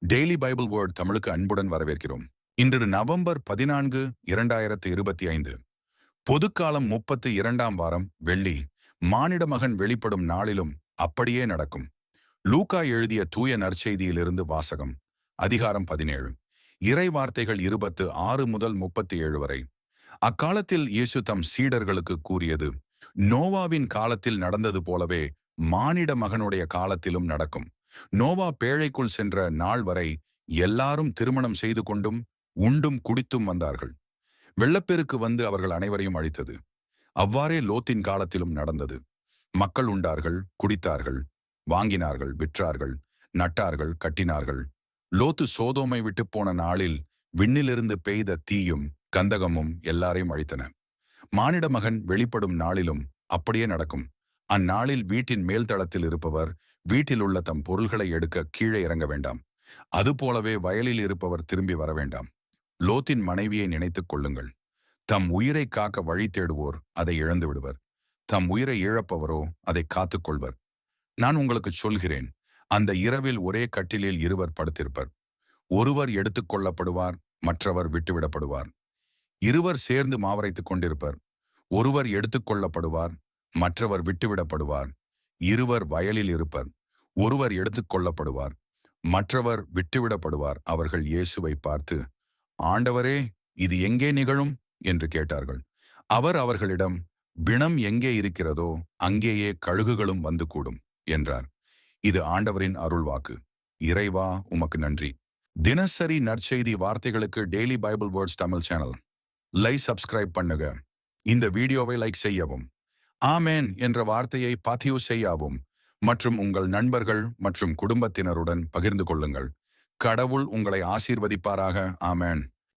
Daily Bible word தமிழுக்கு அன்புடன் வரவேற்கிறோம். இன்று நவம்பர் 14, 2025. பொதுக்காலம் 32ஆம் வாரம் வெள்ளி. மானிட மகன் வெளிப்படும் நாளிலும் அப்படியே நடக்கும். லூக்கா எழுதிய தூய நற்செய்தியிலிருந்து வாசகம். அதிகாரம் 17. இறை வார்த்தைகள் 26 முதல் 37 வரை. அக்காலத்தில் இயேசு தம் சீடர்களுக்கு கூறியது, நோவாவின் காலத்தில் நடந்தது போலவே மானிட மகனுடைய காலத்திலும் நடக்கும். நோவா பேழைக்குள் சென்ற நாள் வரை எல்லாரும் திருமணம் செய்து கொண்டும் உண்டும் குடித்தும் வந்தார்கள். வெள்ளப்பெருக்கு வந்து அவர்கள் அனைவரையும் அழித்தது. அவ்வாறே லோத்தின் காலத்திலும் நடந்தது. மக்கள் உண்டார்கள், குடித்தார்கள், வாங்கினார்கள், விற்றார்கள், நட்டார்கள், கட்டினார்கள். லோத்து சோதோமை விட்டு போன நாளில் விண்ணிலிருந்து பெய்த தீயும் கந்தகமும் எல்லாரையும் அழித்தன. மானிட மகன் வெளிப்படும் நாளிலும் அப்படியே நடக்கும். அந்நாளில் வீட்டின் மேல்தளத்தில் இருப்பவர் வீட்டில் உள்ள தம் பொருள்களை எடுக்க கீழே இறங்க வேண்டாம். அதுபோலவே வயலில் இருப்பவர் திரும்பி வர வேண்டாம். லோத்தின் மனைவியை நினைத்துக் கொள்ளுங்கள். தம் உயிரை காக்க வழி தேடுவோர் அதை இழந்து விடுவர். தம் உயிரை இழப்பவரோ அதை காத்துக்கொள்வர். நான் உங்களுக்கு சொல்கிறேன், அந்த இரவில் ஒரே கட்டிலில் இருவர் படுத்திருப்பர். ஒருவர் எடுத்துக் கொள்ளப்படுவார், மற்றவர் விட்டுவிடப்படுவார். இருவர் சேர்ந்து மாவரைத்துக் கொண்டிருப்பர். ஒருவர் எடுத்துக் கொள்ளப்படுவார், மற்றவர் விட்டுவிடப்படுவார். இருவர் வயலில் இருப்பர். ஒருவர் எடுத்துக் கொள்ளப்படுவார், மற்றவர் விட்டுவிடப்படுவார். அவர்கள் இயேசுவை பார்த்து, ஆண்டவரே, இது எங்கே நிகழும் என்று கேட்டார்கள். அவர் அவர்களிடம், பிணம் எங்கே இருக்கிறதோ அங்கேயே கழுகுகளும் வந்து கூடும் என்றார். இது ஆண்டவரின் அருள்வாக்கு. இறைவா, உமக்கு நன்றி. தினசரி நற்செய்தி வார்த்தைகளுக்கு daily Bible words Tamil channel subscribe பண்ணுங்க. இந்த வீடியோவை லைக் செய்யவும், ஆமேன் என்ற வார்த்தையை பதிவு செய்யவும் மற்றும் உங்கள் நண்பர்கள் மற்றும் குடும்பத்தினருடன் பகிர்ந்து கொள்ளுங்கள். கடவுள் உங்களை ஆசீர்வதிப்பாராக. ஆமேன்.